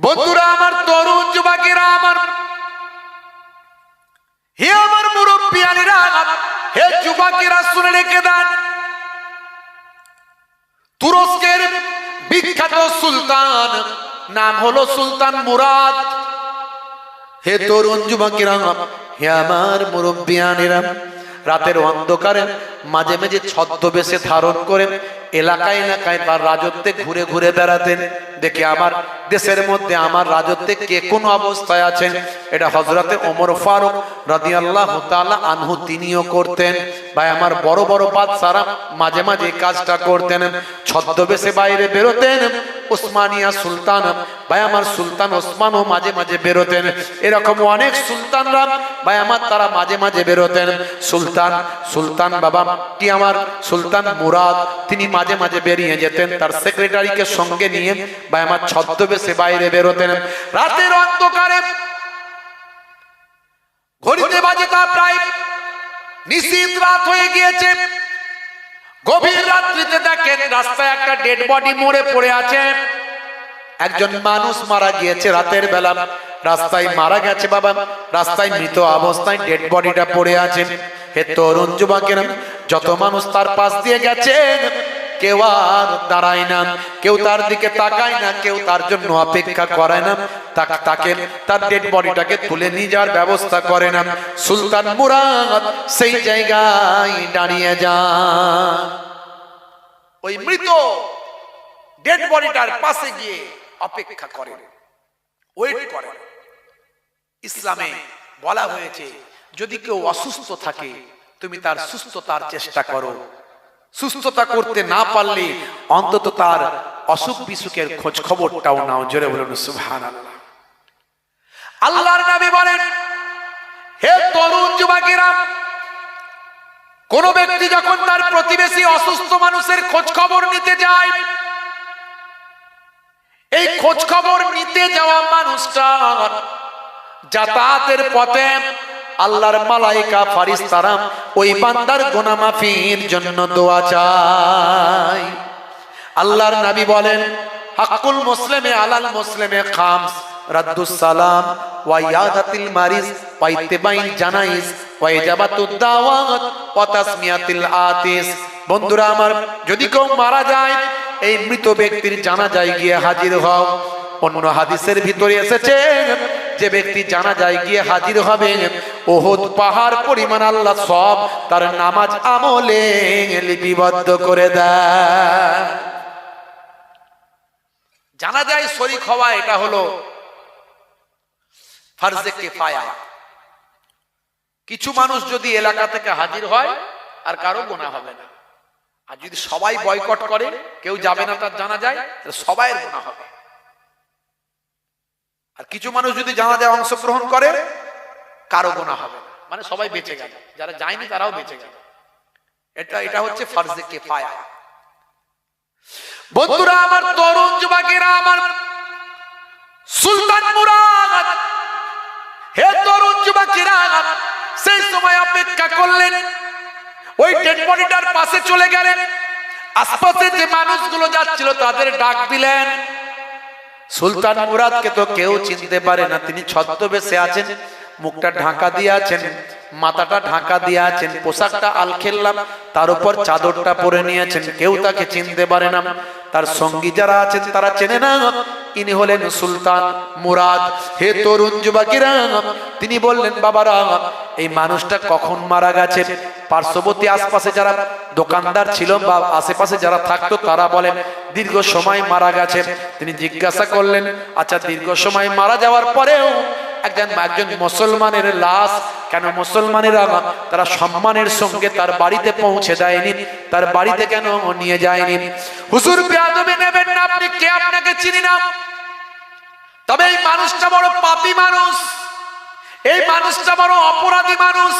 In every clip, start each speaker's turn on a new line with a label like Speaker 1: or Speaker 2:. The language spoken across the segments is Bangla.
Speaker 1: বন্ধুরা আমার, তরুণ যুবকেরা আমার, হে আমার মুরব্বিয়ানেরা, হে যুবকেরা শুনে রেখে দেন, তুরস্কের বিখ্যাত সুলতান নাম হলো সুলতান মুরাদ। হে তরুণ যুবকেরা, হে আমার মুরব্বিয়ানেরা, রাতের অন্ধকারে মাঝে মাঝে ছদ্মবেশে ধারণ করে এলাকায় এলাকায় তার রাজত্বে ঘুরে ঘুরে বেড়াতেন। দেখে আমার দেশের মধ্যে আমার রাজত্বে কে কোন অবস্থায় আছেন, এটা হযরতে ওমর ফারুক রাদিয়াল্লাহু তাআলা আনহু তিনিও করতেন। ভাই আমার, বড় বড় বাদশারা মাঝে মাঝে কাজটা করতেন, ছদ্মবেশে বাইরে বেরোতেন। ওসমানিয়া সুলতান, ভাই আমার সুলতান ওসমানও মাঝে মাঝে বেরোতেন। এরকম অনেক সুলতানরা ভাই আমার তারা মাঝে মাঝে বেরোতেন। সুলতান বাবা কি আমার সুলতান মুরাদ, তিনি মাঝে মাঝে বেরিয়ে যেতেন তার সেক্রেটারিকে সঙ্গে নিয়ে ভাই আমার ছদ্মবেশে বাইরে বেরোতেন। রাতের অন্ধকারে ঘড়িতে বাজে তা প্রায় নিশীথ রাত হয়ে গিয়েছে। গভীর রাত্রিতে দেখেন রাস্তায় একটা ডেড বডি মরে পড়ে আছে। একজন মানুষ মারা গিয়েছে রাতের বেলা, রাস্তায় মারা গেছে বাবা, রাস্তায় মৃত অবস্থায় ডেড বডিটা পড়ে আছে। হে তরুণ যুবকেরা, যত মানুষ তার পাশ দিয়ে গেছেন কেউ আর দাঁড়ায় না, কেউ তার দিকে তাকায় না, কেউ তার জন্য অপেক্ষা করে না, তাকে তার ডেড বডিটাকে তুলে নিয়ে যাওয়ার ব্যবস্থা করে না। সুলতান মুরাদ সেই জায়গায় দাঁড়িয়ে যান, ওই মৃত ডেড বডিটার পাশে গিয়ে অপেক্ষা করেন, ওয়েট করেন। ইসলামে বলা হয়েছে যদি কেউ অসুস্থ থাকে তুমি তার সুস্থতার চেষ্টা করো, সুস্থতা করতে না পারলে অন্তত তার অসুখ বিসুখের খোঁজ খবরটাও নাও। জোরে বলুন সুবহানাল্লাহ। আল্লাহর নবী বলেন, হে তরুণ যুবকেরা, কোন ব্যক্তি যখন তার প্রতিবেশী অসুস্থ মানুষের খোঁজ খবর নিতে যায়, এই খোঁজ খবর নিতে যাওয়া মানুষটার যাতায়াতের পথে আল্লাহর মালায়েকা ফারিস্তারা ওই বান্দার গুনাহ মাফির জন্য দোয়া চায়। আল্লাহর নবী বলেন, হাক্কুল মুসলিমে আলাল মুসলিমে খামস, রাদ্দুস সালাম ওয়া ইয়াদাতিল মারিজ ওয়া ইত্তিবাইল জানাইজ ওয়া ইজাবাতুদ দাওয়াত ওয়া তাসমিয়াতিল আতিস। বন্ধুরা আমার, যদি কেউ মারা যায় এই মৃত ব্যক্তির জানাজায় গিয়ে হাজির হও। অন্য হাদিসের ভিতরে এসেছে যে ব্যক্তি জানাজায় গিয়ে হাজির হবে উহুদ পাহাড় পরিমাণ আল্লাহ সব তার নামাজ আমলে লিপিবদ্ধ করে দেয়। জানাজায় শরীক হওয়া এটা হলো ফরজে কিফায়া। কিছু মানুষ যদি এলাকা থেকে হাজির হয় আর কারো গুনাহ হবে না, আর যদি সবাই বয়কট করে কেউ যাবে না তার জানাজায়, সবাইয়ের গুনাহ হবে। আর কিছু মানুষ যদি জানাজায় অংশগ্রহণ করে কারো গুনাহ হবে না, মানে সবাই বেঁচে গেল, যারা যায়নি তারাও বেঁচে গেল। এটা হচ্ছে ফরজে কিফায়া। বন্ধুরা আমার, তরুণ যুবকেরা আমার, সুলতান মুরাদ, হে তরুণ যুবকেরা, সেই সময় অপেক্ষা করলেন, ওই ডেড বডিটার পাশে চলে গেলেন। আশপাশে যে মানুষগুলো যাচ্ছিল তাদের ডাক দিলেন। সুলতান মুরাদকে তো কেউ চিনতে পারে না, তিনি ছদ্মবেশে আছেন, মুখটা ঢাকা দিয়ে আছেন, মাথাটা ঢাকা দিয়ে আছেন, পোশাকটা আলখেল্লাম, তার উপর চাদরটা পরে নিয়েছেন, কেউ তাকে চিনতে পারে না। তার সঙ্গী যারা আছেন তারা চেনে না ইনি হলেন সুলতান মুরাদ। হে তরুণ যুবকেরা, তিনি বললেন, বাবারা এই মানুষটা কখন মারা গেছে? পার্শ্ববর্তী আশপাশে যারা দোকানদার ছিল বা আশেপাশে যারা থাকতো তারা বলেন দীর্ঘ সময় মারা গেছে। তিনি জিজ্ঞাসা করলেন, আচ্ছা দীর্ঘ সময় মারা যাওয়ার পরেও একজন মুসলমানের লাশ কেন মুসলমানেরা তারা সম্মানের সঙ্গে তার বাড়িতে পৌঁছে দেয়নি, তার বাড়িতে কেন নিয়ে যায়নি? হুজুর বেয়াদবি নেবেন না, আপনি কে আপনাকে চিনি না, তবে এই মানুষটা বড় পাপী মানুষ, এই মানুষটা বড় অপরাধী মানুষ,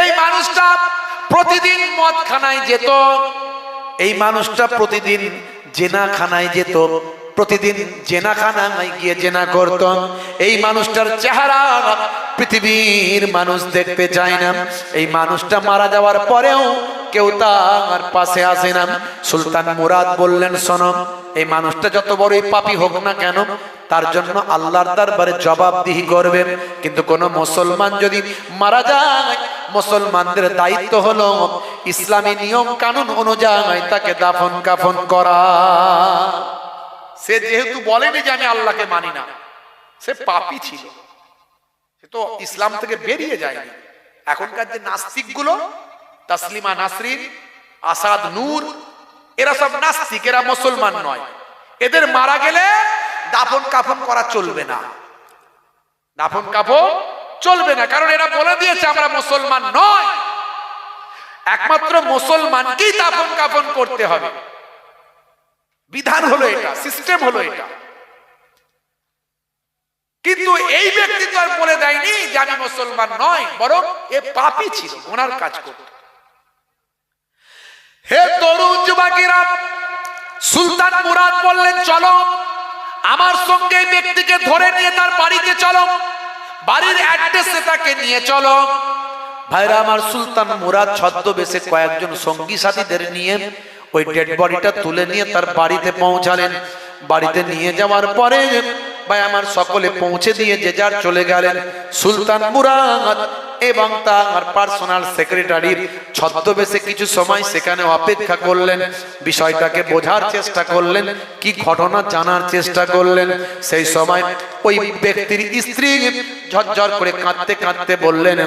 Speaker 1: এই মানুষটা প্রতিদিন মদখানায় যেত, এই মানুষটা প্রতিদিন জেনাখানায় যেত, প্রতিদিন জেনাখানায় গিয়ে জেনা করত। এই মানুষটার চেহারা পৃথিবীর মানুষ দেখতে চায় না। এই মানুষটা মারা যাওয়ার পরেও কেউ তার পাশে আসে না। সুলতান মুরাদ বললেন, শোনো, এই মানুষটা যত বড়ই পাপী হোক না কেন তার জন্য আল্লাহর দরবারে জবাবদিহি করবেন। কিন্তু কোন মুসলমান যদি মারা যায়, মুসলমানদের দায়িত্ব হলো ইসলামী নিয়ম কানুন অনুযায়ী তাকে দাফন কাফন করা। সে যেহেতু বলেনি যে আমি আল্লাহকে মানি না, সে পাপী ছিল, সে তো ইসলাম থেকে বেরিয়ে যায়নি। এখনকার যে নাস্তিক গুলো, তাসলিমা নাসরিন, আসাদ নূর, এরা সব নাস্তিক, এরা মুসলমান নয়। এদের মারা গেলে দাফন কাফন করা চলবে না, দাফন কাফন চলবে না, কারণ এরা বলে দিয়েছে আমরা মুসলমান নয়, একমাত্র মুসলমানকেই দাফন কাফন করতে হবে। বিধান হলো এটা, সিস্টেম হলো এটা। কিন্তু এই ব্যক্তি তো আর বলে দেয়নি যে আমি মুসলমান নয়, বরং এ পাপী ছিল, গুনার কাজ করত। হে তরুণ যুবকেরা, সুলতান মুরাদ বললেন চলো আমার সঙ্গে এই ব্যক্তিকে ধরে নিয়ে তার বাড়িতে চলো, বাড়ির অ্যাড্রেসে তাকে নিয়ে চলো। ভাইরা আমার, সুলতান মুরাদ ছদ্মবেশে কয়েকজন সঙ্গী সাথীদের নিয়ে ওই ডেড বডিটা তুলে নিয়ে তার বাড়িতে পৌঁছালেন। বাড়িতে নিয়ে যাওয়ার পরে ভাই আমার সকলে পৌঁছে দিয়ে যে যার চলে গেলেন। সুলতান মুরাদ এবং তার পার্সোনাল সেক্রেটারি ছদ্মবেশে কিছু সময় সেখানে অপেক্ষা করলেন, বিষয়টাকে বোঝার চেষ্টা করলেন, কি ঘটনা জানার চেষ্টা করলেন। সেই সময় ওই ব্যক্তির স্ত্রী ঝরঝর করে কাঁদতে কাঁদতে বললেন,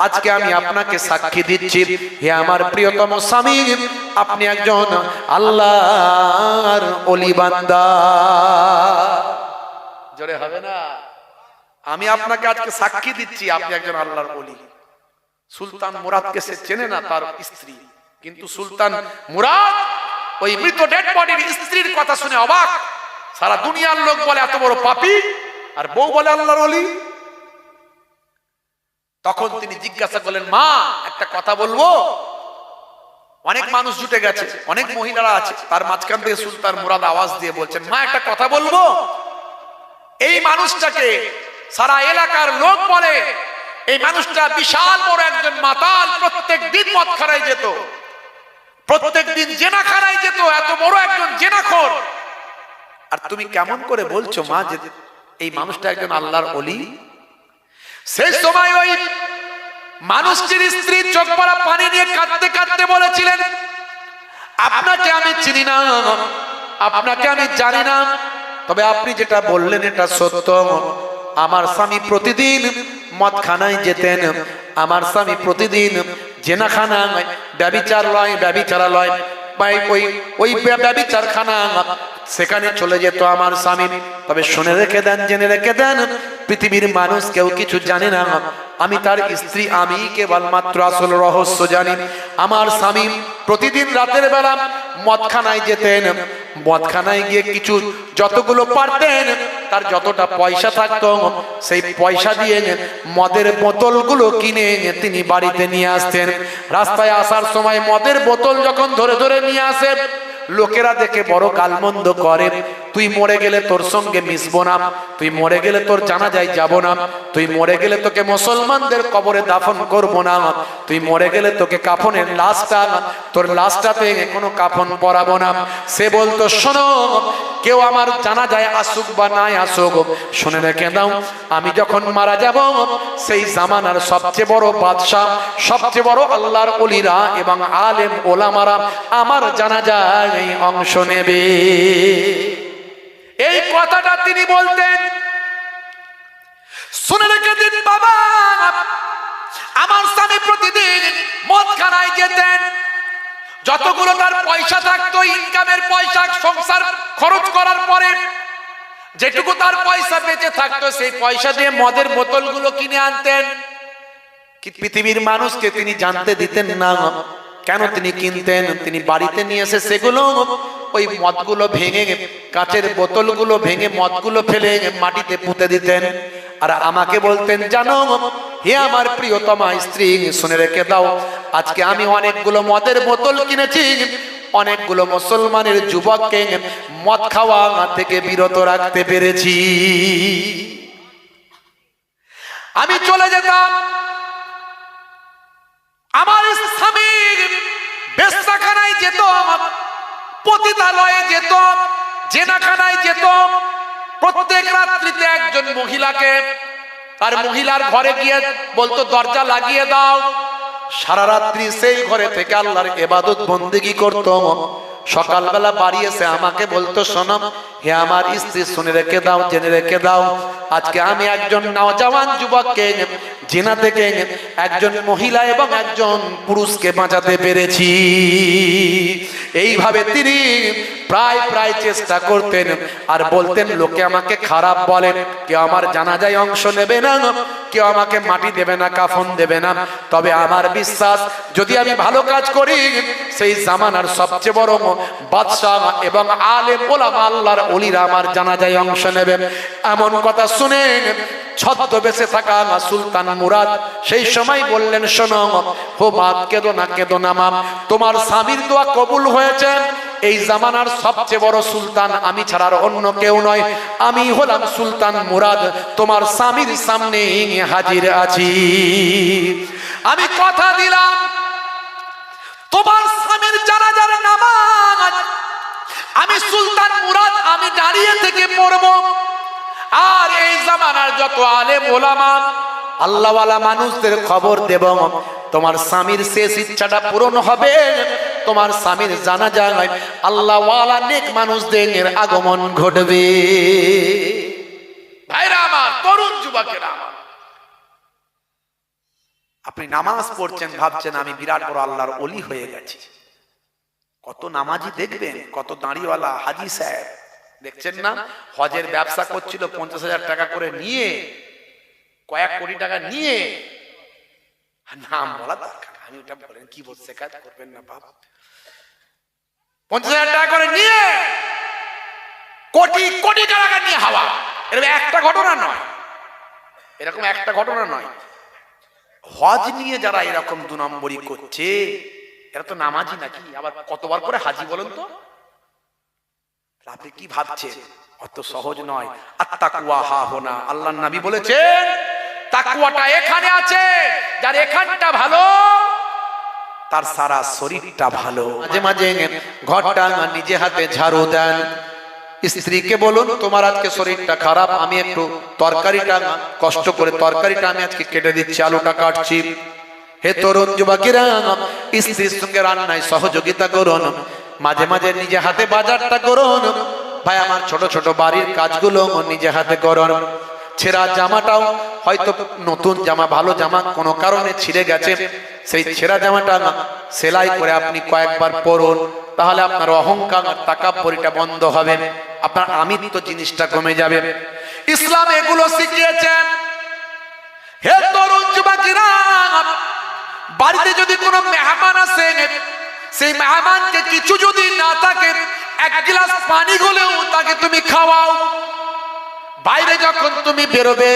Speaker 1: আজকে আমি আপনাকে সাক্ষী দিচ্ছি, হে আমার প্রিয়তম স্বামী, আপনি একজন আল্লাহর ওলি বান্দা। জোরে হবে না? আমি আপনাকে আজকে সাক্ষী দিচ্ছি আপনি একজন আল্লাহর ওলি। সুলতান মুরাদকে সে চেনে না, তার স্ত্রী, কিন্তু সুলতান মুরাদ ওই মৃত ডেড বডির স্ত্রীর কথা শুনে অবাক। সারা দুনিয়ার লোক বলে এত বড় পাপী, আর বউ বলে আল্লাহর ওলি। তখন তিনি জিজ্ঞাসা করলেন, মা একটা কথা বলবো? অনেক মানুষ জুটে গেছে, অনেক মহিলারা আছে, তার মাঝখান থেকে সুলতান মুরাদ আওয়াজ দিয়ে বলছেন, মা একটা কথা বলবো? এই মানুষটাকে সারা এলাকার লোক বলে এই মানুষটা বিশাল বড় একজন মাতাল, প্রত্যেক দিন মদ খানায় যেত, প্রত্যেক দিন জেনাখানায় যেত, এত বড় একজন জেনাখোর। আর তুমি কেমন করে বলছো মা যে এই মানুষটা একজন আল্লাহর ওলি? সেই সময় ওই মানুষটির স্ত্রী চোখ পড়া পানি নিয়ে কাঁদতে কাঁদতে বলেছিলেন, আপনাকে আমি চিনি না, আপনাকে আমি জানি না, তবে আপনি যেটা বললেন এটা সত্য। আমার স্বামী প্রতিদিন মদখানায় যেতেন, আমার স্বামী প্রতিদিন জেনাখানায় ব্যভিচারালয় ওই ব্যভিচারখানা সেখানে চলে যেত আমার স্বামী। তবে শুনে রেখে দেন, জেনে রেখে দেন, পৃথিবীর মানুষ কেউ কিছু জানে না, আমি তার স্ত্রী, আমি কেবলমাত্র আসল রহস্য জানি। আমার স্বামী প্রতিদিন রাতের বেলা মদখানায় যেতেন, মদখানায় গিয়ে কিছু যতগুলো পারতেন, তার যতটা পয়সা থাকতো সেই পয়সা দিয়ে মদের বোতলগুলো কিনে তিনি বাড়িতে নিয়ে আসতেন। রাস্তায় আসার সময় মদের বোতল যখন ধরে ধরে নিয়ে আসে, লোকেরা দেখে বড় গালমন্দ করে, তুই মরে গেলে তোর সঙ্গে মিশবো না, তুই মরে গেলে তোর জানাজায় যাব না, তুই মরে গেলে তোকে মুসলমানদের কবরে দাফন করব না, তুই মরে গেলে তোকে কাফনের লাশটা, তোর লাশটাতে কোনো কাফন পরাবো না। সে বলতো, শোনো, কেউ আমার জানাজায় আসুক বা নাই আসুক, শুনে রেখে দাও, আমি যখন মারা যাব সেই জামানার সবচেয়ে বড় বাদশাহ, সবচেয়ে বড় আল্লাহর ওলিরা এবং আলেম ওলামারা আমার জানাজায় অংশ নেবে। এই কথাটা তিনি বলতেন। শুনে রেখে দিন বাবা, আমার স্বামী প্রতিদিন মদখানায় যেতেন, যতগুলো তার পয়সা থাকতো, ইনকামের পয়সা, সংসার খরচ করার পরে যেটুকু তার পয়সা বেঁচে থাকতো, সেই পয়সা দিয়ে মদের বোতলগুলো কিনে আনতেন। পৃথিবীর মানুষকে তিনি জানতে দিতেন না কেন তিনি কিনতেন। তিনি বাড়িতে নিয়ে এসে সেগুলো, ওই মদগুলো ভেঙে, কাচের বোতলগুলো ভেঙে মদগুলো ফেলে মাটিতে পুঁতে দিতেন। আর আমাকে বলতেন, জানো হে আমার প্রিয়তমা স্ত্রী, শুনে রেখে দাও, আজকে আমি অনেকগুলো মদের বোতল কিনেছি, অনেকগুলো মুসলমানের যুবককে মদ খাওয়া থেকে বিরত রাখতে পেরেছি। আমি চলে যেতাম, আমার স্বামী বেশ্যাখানায় যেত, পতিতালয়ে যেত, জেনাখানায় যেত, প্রত্যেক রাত্রিতে একজন মহিলাকে আর মহিলার ঘরে গিয়ে বলতো দরজা লাগিয়ে দাও। সারা রাত্রি সেই ঘরে থেকে আল্লাহর ইবাদত বন্দেগী করত। সকালবেলা বাড়ি এসে আমাকে বলতো, শোনো হে আমার স্ত্রী, শুনে রেখে দাও, জেনে রেখে দাও, আজকে আমি একজন নওজওয়ান যুবককে জিনা থেকে একজন মহিলা এবং একজন পুরুষকে বাঁচাতে পেরেছি। এইভাবে তিনি প্রায় চেষ্টা করতেন আর বলতেন, লোকে আমাকে খারাপ বলেন, কেউ আমার জানাজায় অংশ নেবে না, কেউ আমাকে মাটি দেবে না, কাফন দেবে না, তবে আমার বিশ্বাস যদি আমি ভালো কাজ করি সেই জামানার সবচেয়ে বড় বাদশাহ এবং আলেম ওলামা আল্লাহর ওলিরা আমার জানাজায় অংশ নেবে। এমন কথা শুনে ছদ্মবেশে থাকা সুলতান মুরাদ সেই সময় বললেন, শোনো হো মাত, কেঁদো না মাম, তোমার স্বামীর দোয়া কবুল হয়েছে। এই জামানার সবচেয়ে বড় সুলতান আমি ছাড়া আর অন্য কেউ নয়, আমি হলাম সুলতান মুরাদ, তোমার স্বামীর সামনে হাজির আছি। আমি কথা দিলাম তোমার স্বামীর জানাজার নামাজ আমি সুলতান মুরাদ আমি দাঁড়িয়ে থেকে পড়ব। আর এই জামানার যত আলেম ওলামা আল্লাহওয়ালা মানুষদের খবর দেব, তোমার স্বামীর শেষ ইচ্ছাটা পূরণ হবে, তোমার স্বামীর জানাজায় আল্লাহওয়ালা নেক মানুষদের আগমন ঘটবে। ভাইরা আমার, তরুণ যুবকেরা আমার, আপনি নামাজ পড়ছেন, ভাবছেন আমি বিরাট বড় আল্লাহর ওলি হয়ে গেছি। কত নামাজি দেখবেন, কত দাঁড়িওয়ালা হাজি সাহেব দেখছেন না, হজের ব্যবসা করছিল 50,000 টাকা করে নিয়ে, কয়েক কোটি টাকা নিয়ে, নাম বলা দরকার, আমি ওটা বলেন কি বলছে কাজ করবেন না বাবা, 50,000 টাকা করে নিয়ে কোটি টাকা নিয়ে হাওয়া। এরকম একটা ঘটনা নয়, এরকম একটা ঘটনা নয়। হজ নিয়ে যারা এরকম 2 নম্বরই করছে এরা তো নামাজি নাকি? আবার কতবার করে হাজি বলেন তো? আপনি কি ভাবছেন অত সহজ নয়। আত্তাকওয়া হা হোনা, আল্লাহর নবী বলেছেন তাকওয়াটা এখানে আছে, যার এখানটা ভালো তার সারা শরীরটা ভালো। মাঝে মাঝে ঘরটা নিজে হাতে ঝাড়ু দেন, স্ত্রীকে বলুন তোমার আজকে শরীরটা খারাপ, আমি একটু তরকারিটা কষ্ট করে তরকারিটা আমি আজকে কেটে দিচ্ছি, আলুটা কাটছি। হে তরুণ যুবকেরা, স্ত্রীর সঙ্গে রান্নায় সহযোগিতা করুন, মাঝে মাঝে নিজে হাতে বাজারটা করুন। ভাই আমার, ছোট ছোট বাড়ির কাজগুলো নিজে হাতে করুন। ছেঁড়া জামাটাও হয়তো নতুন জামা, ভালো জামা কোনো কারণে ছিঁড়ে গেছে, সেই ছেঁড়া জামাটা সেলাই করে আপনি কয়েকবার পরুন, তাহলে আপনার অহংকার আর তাকাব্বুরিটা বন্ধ হবে, আপনার আমিত্ব জিনিসটা কমে যাবে। ইসলাম এগুলো শিখিয়েছে। হে তরুণ যুবকেরা, বাড়িতে যদি কোনো মেহমান আসে, সেই মেহমানকে কিছু যদি না থাকে, 1 গ্লাস পানি হলেও তাকে তুমি খাওয়াও। বাইরে যখন তুমি বেরোবে,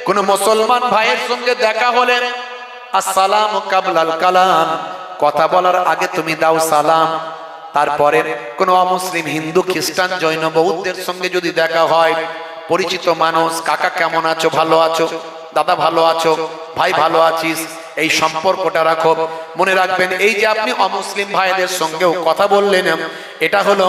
Speaker 1: কোন মুসলমান ভাইয়ের সঙ্গে দেখা হলে আসসালামু কাবলাল কালাম, কথা বলার আগে তুমি দাও সালাম। তারপরে কোন অমুসলিম হিন্দু খ্রিস্টান জৈন বৌদ্ধের সঙ্গে যদি দেখা হয়, পরিচিত মানুষ, কাকা কেমন আছো, ভালো আছো, দাদা ভালো আছো, ভাই ভালো আছিস, এই সম্পর্কটা রাখো। মনে রাখবেন, এই যে আপনি অমুসলিম ভাইদের সঙ্গেও কথা বললেন, এটা হলো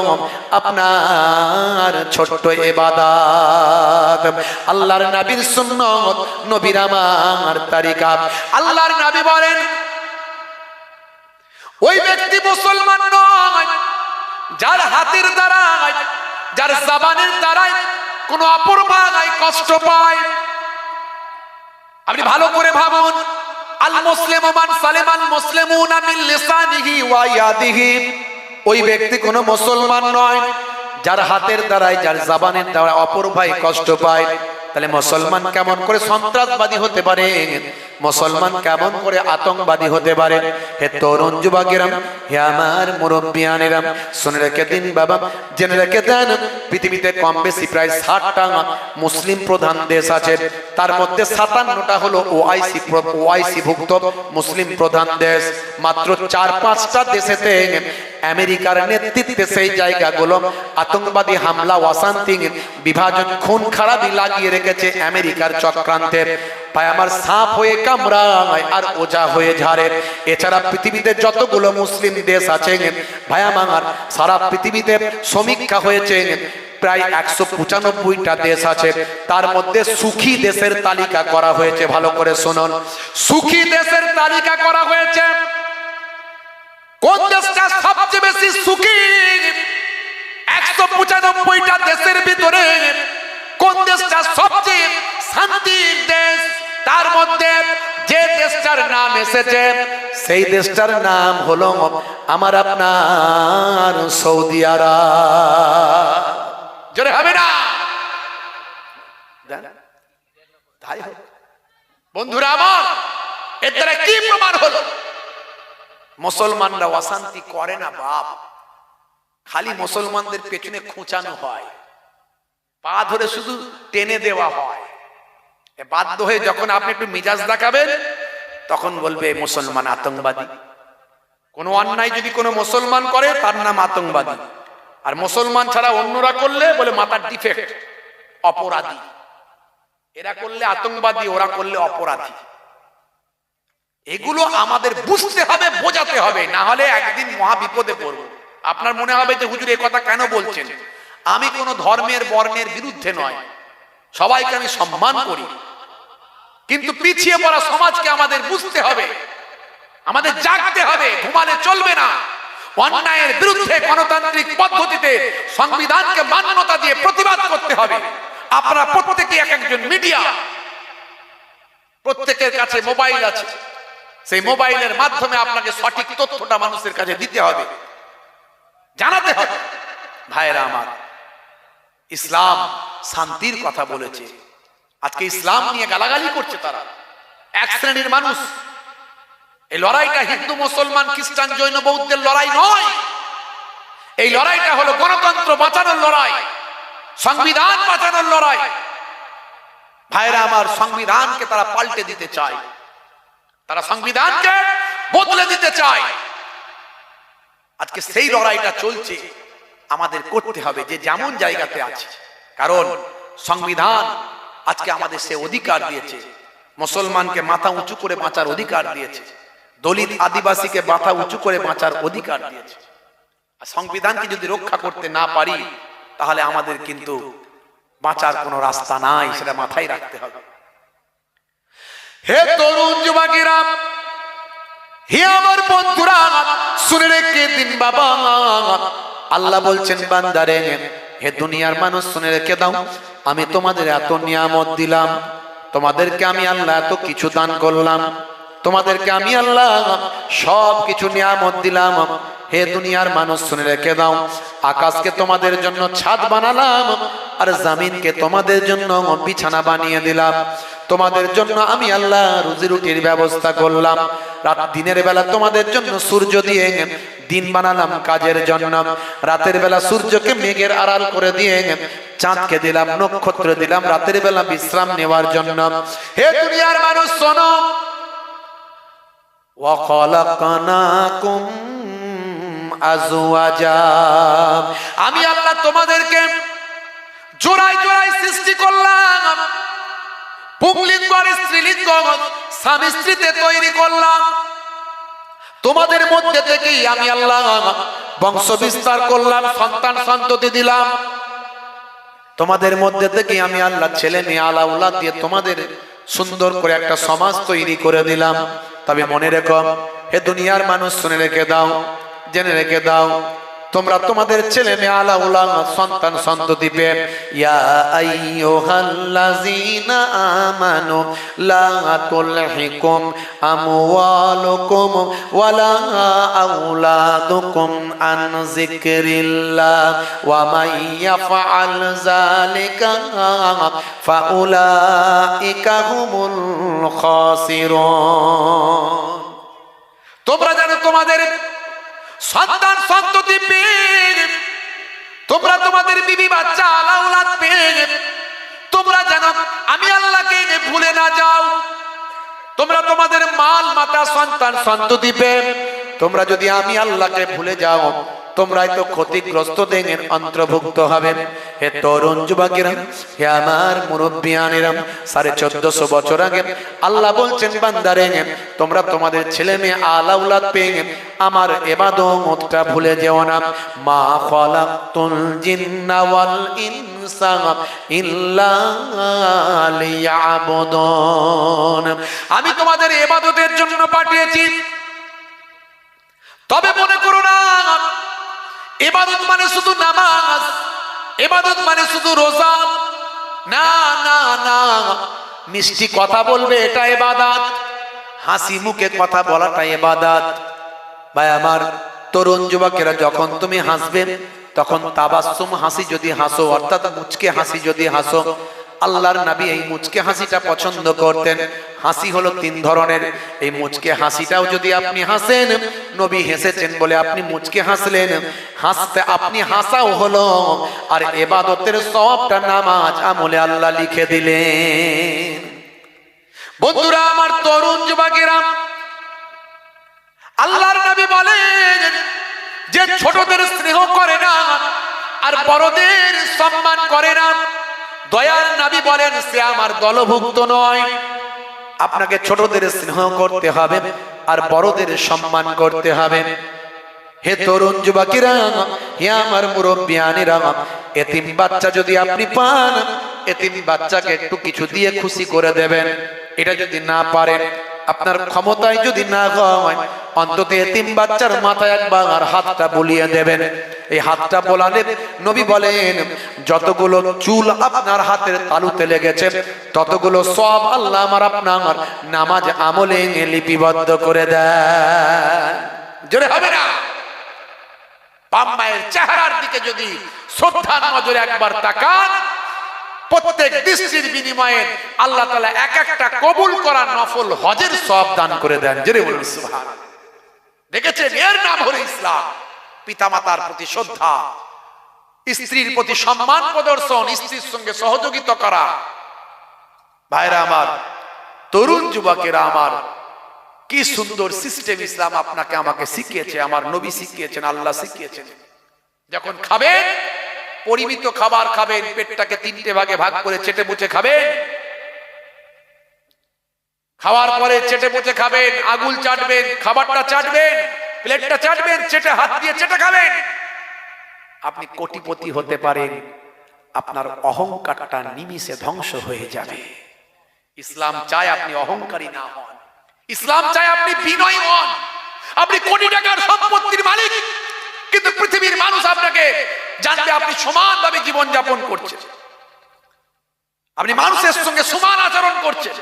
Speaker 1: আপনার ছোট্ট ইবাদত, আল্লাহর নবীর সুন্নাত, নবীর আমার তরিকা। আল্লাহর নবী বলেন, ওই ব্যক্তি মুসলমান নয় যার হাতের দ্বারায়, যার জবানের দ্বারায় কোন অপর ভাই কষ্ট পায়। আপনি ভালো করে ভাবুন, আল মুসলিমু মান সালিমাল মুসলিমুনা মিন লিসানিহি ওয়া ইয়াদিহি, ওই ব্যক্তি কোন মুসলমান নয় যার হাতের দ্বারায়, যার জবানের দ্বারা অপর ভাই কষ্ট পায়। তাহলে মুসলমান কেমন করে সন্ত্রাসবাদী হতে পারে, মুসলমান কেমন করে আতঙ্কবাদী হতে পারে? হে তরুণ যুবকেরা, হে আমার মুরব্বিয়ানেরা, শুনে রেখে দিন বাবা, জেনে রেখে দেন, পৃথিবীতে কম বেশি প্রায় 60টা মুসলিম প্রধান দেশ আছে, তার মধ্যে 57টা হলো ওআইসি ভুক্ত মুসলিম প্রধান দেশ। মাত্র 4-5টা দেশেতে আমেরিকার নেতৃত্বে সেই জায়গাগুলো আতঙ্কবাদী হামলা, অশান্তি, বিভাজন, খুন খারাপি লাগিয়ে রেখেছে আমেরিকার চক্রান্তে। ভাই আমার, সাপ হয়ে কামড়ায় আর ওজা হয়ে ঝাড়ে। এছাড়া পৃথিবীতে যতগুলো মুসলিম দেশ আছে ভাই আমার, সারা পৃথিবীতে সমীক্ষা হয়েছে, প্রায় 195টা দেশ আছে, তার মধ্যে সুখী দেশের তালিকা করা হয়েছে। ভালো করে শুনুন, সুখী দেশের তালিকা করা হয়েছে। কোন দেশটা সবচেয়ে বেশি সুখী? 195টা দেশের ভিতরে কোন দেশটা সবচেয়ে শান্তির দেশ? তার মধ্যে যে দেশটার নাম এসেছে সেই দেশটার নাম হলো আমার আপনার সৌদি আরব। জোরে হবে না? তাই হোক বন্ধুরা আমার, এর দ্বারা কি প্রমাণ হলো? মুসলমানরা অশান্তি করে না বাপ, খালি মুসলমানদের পেছনে খোঁচানো হয়, পা ধরে শুধু টেনে দেওয়া হয়। বাধ্য হয়ে যখন আপনি একটু মিজাজ দেখাবেন তখন বলবে মুসলমান আতঙ্কবাদী। কোনো অন্যায় যদি কোনো মুসলমান করে তার নাম আতঙ্কবাদী, আর মুসলমান ছাড়া অন্যরা করলে বলে মাথার ডিফেক্ট, অপরাধী। এরা করলে আতঙ্কবাদী, ওরা করলে অপরাধী। এগুলো আমাদের বুঝতে হবে, বোঝাতে হবে, না হলে একদিন মহা বিপদে পড়ব। আপনার মনে হবে যে হুজুর এই কথা কেন বলছেন? আমি কোনো ধর্মের বর্ণের বিরুদ্ধে নয়, সবাইকে আমি সম্মান করি, কিন্তু পিছিয়ে পড়া সমাজকে আমাদের বুঝতে হবে, আমাদের জাগতে হবে, ঘুমালে চলবে না। অন্যায়ের বিরুদ্ধে গণতান্ত্রিক পদ্ধতিতে সংবিধানকে মান্যতা দিয়ে প্রতিবাদ করতে হবে। আপনারা প্রত্যেকে এক একজন মিডিয়া, প্রত্যেকের কাছে মোবাইল আছে, সেই মোবাইলের মাধ্যমে আপনাকে সঠিক তথ্যটা মানুষের কাছে দিতে হবে, জানাতে হবে। ভাইরা আমার, ইসলাম শান্তির কথা বলেছে, আজকে ইসলাম নিয়ে গালাগালি করছে তারা, এক শ্রেণীর মানুষ। এই লড়াইটা হিন্দু মুসলমান খ্রিস্টান জৈন বৌদ্ধের লড়াই নয়, এই লড়াইটা হলো গণতন্ত্র বাঁচানোর লড়াই, সংবিধান বাঁচানোর লড়াই। ভাইরা আমার, সংবিধানকে তারা পাল্টে দিতে চায়, তারা সংবিধানকে বদলে দিতে চায়। আজকে সেই লড়াইটা চলছে, আমাদের করতে হবে যে যেমন জায়গাতে আছে, কারণ সংবিধান আজকে আমাদের সে অধিকার দিয়েছে, মুসলমানকে মাথা উঁচু করে বাঁচার অধিকার দিয়েছে, দলিত আদিবাসীকে মাথা উঁচু করে বাঁচার অধিকার দিয়েছে। আর সংবিধানকে যদি রক্ষা করতে না পারি তাহলে আমাদের কিন্তু বাঁচার কোনো রাস্তা নাই, সেটা মাথায় রাখতে হবে। হে তরুণ যুবকেরা, হে আমার বন্ধুরা, শুনে রেখে দিন বাবা, আল্লাহ বলছেন বান্দারে, হে দুনিয়ার মানুষ শুনে রেখে দাও, আমি তোমাদের এত নিয়ামত দিলাম, তোমাদেরকে আমি আল্লাহ এত কিছু দান করলাম, তোমাদেরকে আমি আল্লাহ সব কিছু নিয়ামত দিলাম। হে দুনিয়ার মানুষ শুনে রেখে দাও, আকাশকে তোমাদের জন্য ছাদ বানালাম, আর জমিনকে তোমাদের জন্য বিছানা বানিয়ে দিলাম। তোমাদের জন্য আমি আল্লাহ রুজি রুটির ব্যবস্থা করলাম। রাত দিনের বেলা তোমাদের জন্য সূর্য দিয়ে দিন বানালাম কাজের জন্য, রাতের বেলা সূর্যকে মেঘের আড়াল করে দিয়ে চাঁদকে দিলাম, নক্ষত্র দিলাম রাতের বেলা বিশ্রাম নেওয়ার জন্য। হে দুনিয়ার মানুষ শোনো, ওয়া খালাকনাকুম আজওয়াজা, আমি আল্লাহ তোমাদেরকে জোড়ায় জোড়ায় সৃষ্টি করলাম, পুংলিঙ্গ আর স্ত্রীলিঙ্গ স্বামী স্ত্রীতে তৈরি করলাম। তোমাদের মধ্যে থেকেই আমি আল্লাহ বংশ বিস্তার করলাম, সন্তান সন্ততি দিলাম। তোমাদের মধ্যে থেকেই আমি আল্লাহ ছেলে মেয়ে আলাউলাদ দিয়ে তোমাদের সুন্দর করে একটা সমাজ তৈরি করে দিলাম। তবে মনে রেখো, হে দুনিয়ার মানুষ শুনে রেখে দাও, জেনে রেখে দাও, তোমরা তোমাদের ছেলে মেয়ে আলাউলাদ সন্তান সন্ততি পেয়ে ইয়া আইয়ুহাল্লাযীনা আমানু লা তুলহিকুম আমওয়ালুকুম ওয়ালা আওলাদুকুম আন যিকরিল্লাহ ওয়া মান ইয়াফআল যালিকা ফাউলাইকা হুমুল খাসিরুন। তোমরা জানো তোমাদের সন্তান সন্ততি পেয়ে, তোমরা তোমাদের বিবি বাচ্চা আলাউলাদ পেয়ে, তোমরা জানো আমি আল্লাহকে ভুলে না যাও। তোমরা তোমাদের মাল মাতা সন্তান সন্ততি পেয়ে তোমরা যদি আমি আল্লাহকে ভুলে যাও, তোমরাই তো ক্ষতিগ্রস্তদের অন্তর্ভুক্ত হবে। হে তরুণ যুবকেরা, হে আমার মুরব্বিয়ানেরা, 1450 বছর আগে আল্লাহ বলছেন বান্দারে তোমরা তোমাদের ছেলে মেয়ে আলাউলাদ পেয়ে আমার ইবাদতটা ভুলে যেও না। মা খালাকতুল জিন্না ওয়াল ইনসা ইল্লা লিয়াবুদুন, আমি তোমাদের ইবাদতের জন্য পাঠিয়েছি। তবে মনে করো না ইবাদত মানে শুধু নামাজ, ইবাদত মানে শুধু রোজা, না না না, মিষ্টি কথা বলবে এটা ইবাদত, হাসি মুখে কথা বলাটা ইবাদত। ভাই আমার তরুণ যুবকেরা, যখন তুমি হাসবে তখন তাবাসসুম হাসি যদি হাসো, অর্থাৎ মুচকে হাসি যদি হাসো, আল্লাহর নবী এই মুচকে হাসিটা পছন্দ করতেন। হাসি হলো 3 ধরনের, এই মুচকে হাসিটাও যদি আপনি হাসেন, নবী হেসেছেন বলে আপনি মুচকে হাসলেন, হাসতে আপনি হাসাও হলো, আর ইবাদতের সওয়াবটা নামাজ আমলে আল্লাহ লিখে দিলেন। বন্ধুরা আমার, তরুণ যুবকেরা, আল্লাহর নবী বলেন যে ছোটদের স্নেহ করে না আর বড়দের সম্মান করে না, দয়ার নবী বলেন সে আমার দলভুক্ত নয়। আপনাকে ছোটদের স্নেহ করতে হবে আর বড়দের সম্মান করতে হবে। হে তরুণ যুবকেরা, হে আমার মুরব্বিয়ানেরা, এতিম বাচ্চা যদি আপনি পান, এতিম বাচ্চাকে একটু কিছু দিয়ে খুশি করে দেবেন। এটা যদি না পারেন, আপনার ক্ষমতায় যদি না হয়, অন্তত এতিম বাচ্চার মাথায় একবার হাতটা বুলিয়ে দেবেন। এই হাতটা বোলালে নবী বলেন যতগুলো চুল আপনার হাতের তালুতে লেগেছে ততগুলো সওয়াব আল্লাহ আমার আপনার নামাজ আমলে লিপিবদ্ধ করে দেয়। জোরে হবে না? বাপ মায়ের চেহারার দিকে যদি শ্রদ্ধার নজরে একবার তাকান, প্রত্যেক দৃষ্টির বিনিময়ে আল্লাহ তাআলা এক একটা কবুল করা নফল হজের সওয়াব দান করে দেন। জোরে বলুন সুবহানাল্লাহ। দেখেছেন, এর নাম হলো ইসলাম। পিতামাতার প্রতি শ্রদ্ধা, স্ত্রীর প্রতি সম্মান প্রদর্শন, স্ত্রীর সঙ্গে সহযোগিতা করা। ভাইরা আমার, তরুণ যুবকেরা আমার, কি সুন্দর সিস্টেম ইসলাম আপনাকে আমাকে শিখিয়েছে, আমার নবী শিখিয়েছেন, আল্লাহ শিখিয়েছেন। যখন খাবেন পরিমিত খাবার খাবেন, পেটটাকে 3টে ভাগে ভাগ করে চেটে বুচে খাবেন। খাওয়ার পরে চেটে বুচে খাবেন, আগুল চাটবেন, খাবারটা চাটবেন, প্লেটটা চাটবেন, চেটে হাত দিয়ে চেটে খাবেন। আপনি কোটিপতি হতে পারেন, আপনার অহংকারটা নিমিষে ধ্বংস হয়ে যাবে। ইসলাম চায় আপনি অহংকারী না হন, ইসলাম চায় আপনি বিনয়ী হন। আপনি কোটি টাকার সম্পত্তির মালিক, কিন্তু পৃথিবীর মানুষ আপনাকে জানবে আপনি সমানভাবে জীবন যাপন করছেন, আপনি মানুষের সঙ্গে সমান আচরণ করছেন।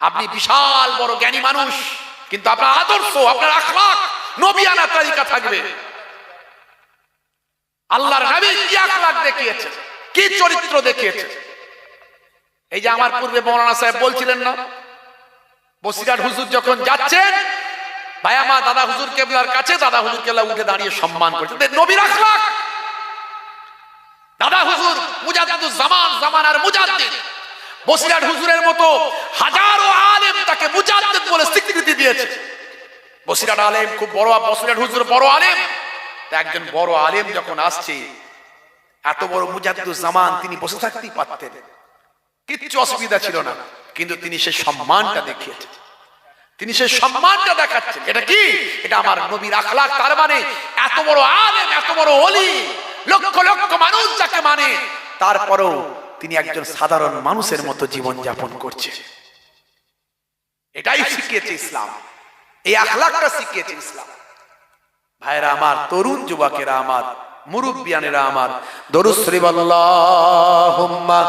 Speaker 1: আপনি বিশাল বড় জ্ঞানী মানুষ, কিন্তু আপনার আদর্শ, আপনার আখলাক নবিয়ানা তরিকা থাকবে। আল্লাহর নবী কি আখলাক দেখিয়েছেন, কি চরিত্র দেখিয়েছেন। এই যে আমার পূর্বে মৌলানা সাহেব বলছিলেন না, বসিরহাট হুজুর যখন যাচ্ছেন, ভাইয়া মা দাদা হুজুর কেবলার কাছে, দাদা হুজুর কেবলা উঠে দাঁড়িয়ে সম্মান করছেন। নবীর আখলাক। দাদা হুজুর মুজাদ্দিদুজ জামান, জামানার মুজাদ্দিদ। বসিরহাট হুজুরের মতো হাজারো আলেম তাকে মুজাদ্দিদ বলে স্বীকৃতি দিয়েছে। বসিরহাট আলেম খুব বড়, বসিরহাট হুজুর বড় আলেম। একজন বড় আলেম যখন আসছে, এত বড় মুজাদ্দিদুজ জামান, তিনি বসে থাকতেই পারতেন, কিচ্ছু অসুবিধা ছিল না, কিন্তু তিনি সেই সম্মানটা দেখিয়েছেন, তিনি সেই সম্মানটা দেখাচ্ছেন। এটা কি? এটা আমার নবীর আখলাক। তার মানে এত বড় আলেম, এত বড় ওলি, লক্ষ লক্ষ মানুষ যাকে মানে, তারপরেও তিনি একজন সাধারণ মানুষের মতো জীবন যাপন করছে। এটাই শিখিয়েছে ইসলাম, এই আখলাকটা শিখিয়েছে ইসলাম। ভাইরা আমার, তরুণ যুবকেরা আমার, মুরব্বিয়ানেরা আমার, দরুদ শরীফ আল্লাহুম্মা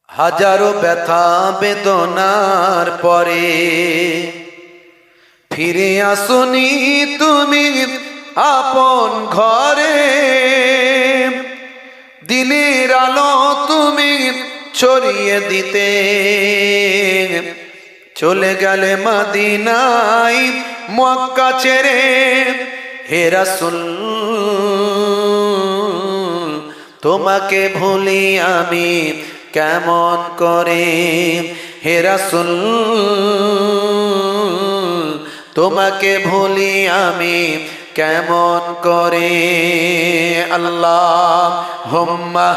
Speaker 1: হাজারো ব্যথা বেদনার পরে ফিরে আসুনি তুমি আপন ঘরে, দিনের আলো তুমি ছড়িয়ে দিতে চলে গেলে মদিনায় মক্কা ছেড়ে। হে রাসূল
Speaker 2: তোমাকে ভুলি আমি কেমন করে হে রাসূল তোমাকে ভুলি আমি কেমন করে আল্লাহুম্মা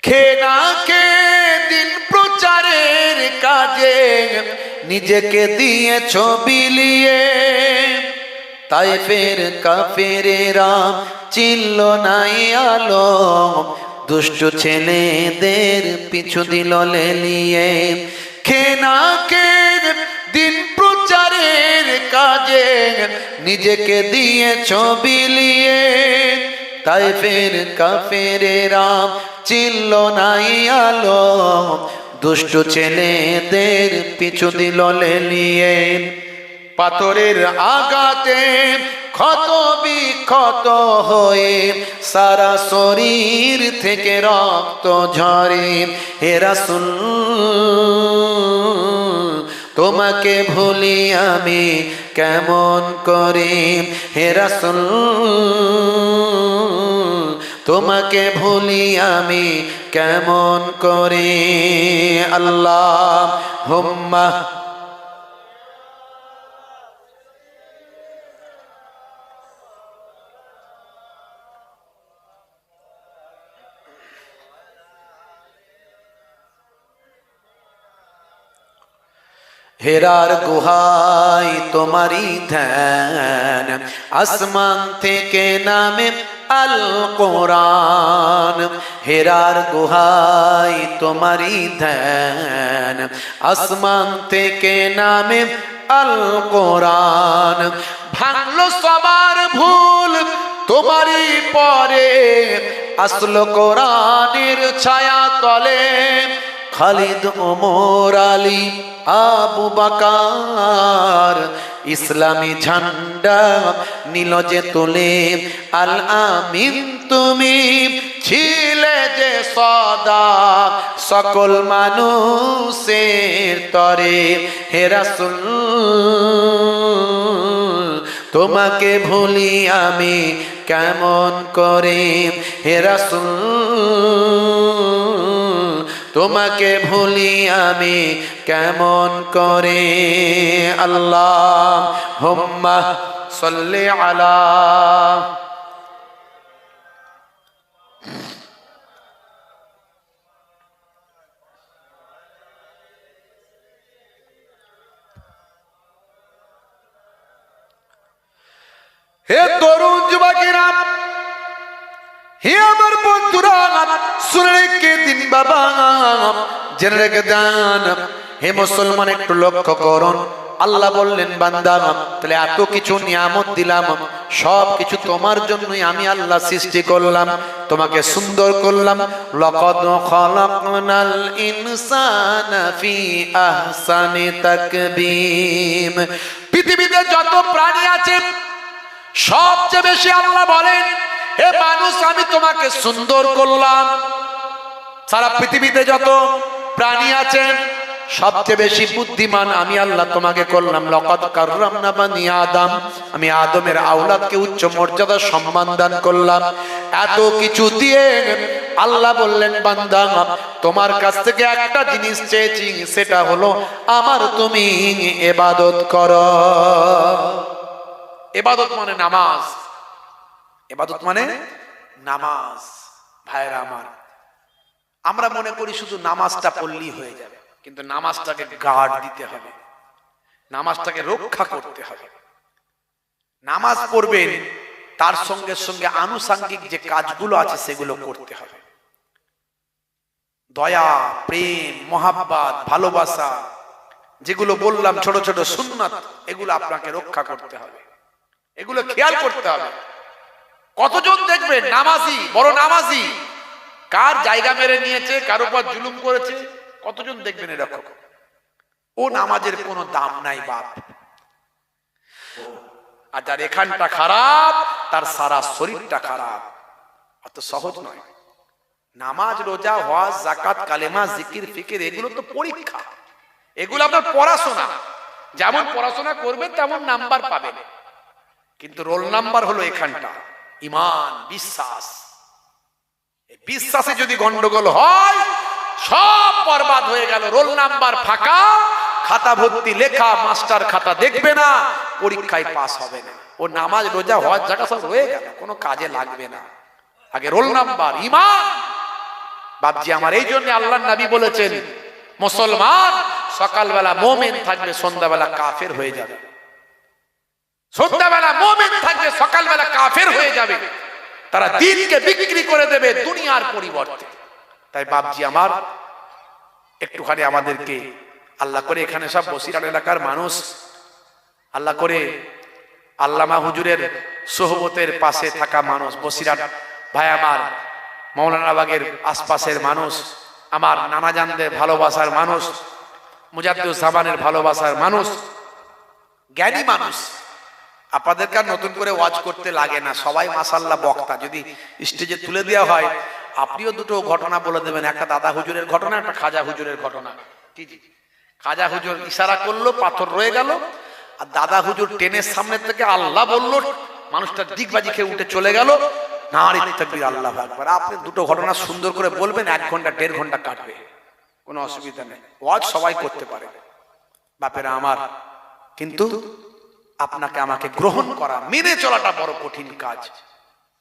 Speaker 2: খেনা কে দিন প্রচারের কাজে নিজেকে দিয়েছ বিলিয়ে তাইফের কাফেরেরা চিনল নাই আলো দুষ্ট ছেলেদের পিছু দিল লেলিয়ে খেনা কে দিন প্রচারের কাজে নিজেকে দিয়েছ বিলিয়ে তাইফের কাফেরেরা চিনল নাই আলো দুষ্ট ছেলেদের পিছু দিল লেলিয়ে পাথরের আঘাতে ক্ষত বিক্ষত হয়ে সারা শরীর থেকে রক্ত ঝরে হে রাসূল তোমাকে ভুলি আমি কেমন করে হে রাসূল তোমাকে ভুলি আমি কেমন করে আল্লাহুম্মা হেরার গুহায় তোমারই ধ্যান আসমান থেকে নামে আল কোরআন হেরার গুহায় তোমারই ধ্যান আসমান থেকে নামে আল কোরআন ভাঙলো সবার ভুল তোমারই পরে আসলো কোরআনের ছায়া তলে খালিদ ওমর আলী আবু বকর ইসলামী ঝান্ডা নীল যে তুলে আল আমিন তুমি ছিলে যে সদা সকল মানুষের তরে হে রাসূল তোমাকে ভুলি আমি কেমন করে হে রাসূল তোমাকে ভুলি আমি কেমন করে আল্লাহুম্মা সাল্লি আলা
Speaker 1: হে তরুণ যুবকেরা হে আমার বন্ধুরা শুনে রেখে দিন বাবা জেনে রেখে দেন হে মুসলমান একটু লক্ষ্য করুন আল্লাহ বললেন বান্দা তাহলে এত কিছু নিয়ামত দিলাম সব কিছু তোমার জন্যই আমি আল্লাহ সৃষ্টি করলাম তোমাকে সুন্দর করলাম লাকাদ খালাকনাল ইনসানা ফি আহসানি তাকবীম পৃথিবীতে যত প্রাণী আছে সবচেয়ে বেশি আল্লাহ বলেন হে মানুষ আমি তোমাকে সুন্দর করলাম সারা পৃথিবীতে যত প্রাণী আছে সবচেয়ে বেশি বুদ্ধিমান আমি আল্লাহ তোমাকে করলাম লাকাদ কাররামনা বানি আদম আমি আদমের আওলাদকে উচ্চ মর্যাদা সম্মান দান করলাম এত কিছু দিয়ে আল্লাহ বললেন বান্দা তোমার কাছ থেকে একটা জিনিস চেয়েছি সেটা হলো আমার তুমি ইবাদত করো ইবাদত মানে নামাজ ইবাদত মানে নামাজ ভাইরা আমার আমরা মনে করি শুধু নামাজটা পড়লেই হয়ে যাবে কিন্তু নামাজটাকে গার্ড দিতে হবে নামাজটাকে রক্ষা করতে হবে নামাজ পড়বেন তার সঙ্গে সঙ্গে আনুষঙ্গিক যে কাজগুলো আছে সেগুলো করতে হবে দয়া প্রেম মহাব্বত ভালোবাসা যেগুলো বললাম ছোট ছোট সুন্নাত এগুলো আপনাকে রক্ষা করতে হবে এগুলো খেয়াল করতে হবে কতজন দেখবেন নামাজি বড় নামাজি কার জায়গা মেরে নিয়েছে কার উপর জুলুম করেছে কতজন দেখবেন এরকম ও নামাজের কোনো দাম নাই বাপ আর যার এখানটা খারাপ তার সারা শরীরটা খারাপ অত সহজ নয়। নামাজ, রোজা, হজ, যাকাত, কালেমা, জিকির, ফিকির এগুলো তো পরীক্ষা, এগুলো আপনার পড়াশোনা। যেমন পড়াশোনা করবেন তেমন নাম্বার পাবেন, কিন্তু রোল নাম্বার হলো এখানটা ঈমান, বিশ্বাস। বিশ্বাসে যদি গন্ডগোল হয় সব বরবাদ হয়ে গেল। রোল নাম্বার ফাঁকা, খাতা ভর্তি লেখা, মাস্টার খাতা দেখবে না, পরীক্ষায় পাস হবে না। ও নামাজ, রোজা, হজ, যাকাত সব হয়ে গেল, কোনো কাজে লাগবে না। আগে রোল নাম্বার ঈমান। বাপজি আমার, এই জন্য আল্লাহর নবী বলেছেন মুসলমান সকালবেলা মুমিন থাকবে, সন্ধ্যাবেলা কাফের হয়ে যাবে। সন্ধ্যাবেলা মুমিন থাকবে, সকালবেলা কাফের হয়ে যাবে। তারা দিনকে বিক্রি করে দেবে দুনিয়ার পরিবর্তে। তাই বাপজি আমার, একটুখানি আমাদেরকে আল্লাহ করে, এখানে সব বসিরহাট এলাকার মানুষ, আল্লাহ করে আল্লামা হুজুরের সোহবতের পাশে থাকা মানুষ, বসিরহাট ভাই আমার, মৌলানা বাগের আশপাশের মানুষ, আমার নানাজানদের ভালোবাসার মানুষ, মুজাদ্দুজ্জামানের ভালোবাসার মানুষ, জ্ঞানী মানুষ। আপনাদেরকে আর নতুন করে ওয়াজ করতে লাগে না, সবাই মাশাআল্লাহ বক্তা। যদি স্টেজে তুলে দেওয়া হয়, আপনিও দুটো ঘটনা বলে দেবেন, একটা দাদা হুজুরের ঘটনা, একটা খাজা হুজুরের ঘটনা। জি জি, খাজা হুজুর ইশারা করলো, পাথর রয়ে গেল, আর দাদা হুজুর ট্রেনের সামনে থেকে আল্লাহ বললো, মানুষটা দিগবাজি খেয়ে উঠে চলে গেল। নারী তাকবীর, আল্লাহু আকবার। আপনি দুটো ঘটনা সুন্দর করে বলবেন, 1 ঘন্টা 1.5 ঘন্টা কাটবে, কোনো অসুবিধা নেই। ওয়াজ সবাই করতে পারে বাপেরা আমার, কিন্তু আপনাকে আমাকে গ্রহণ করা, মেনে চলাটা বড় কঠিন কাজ।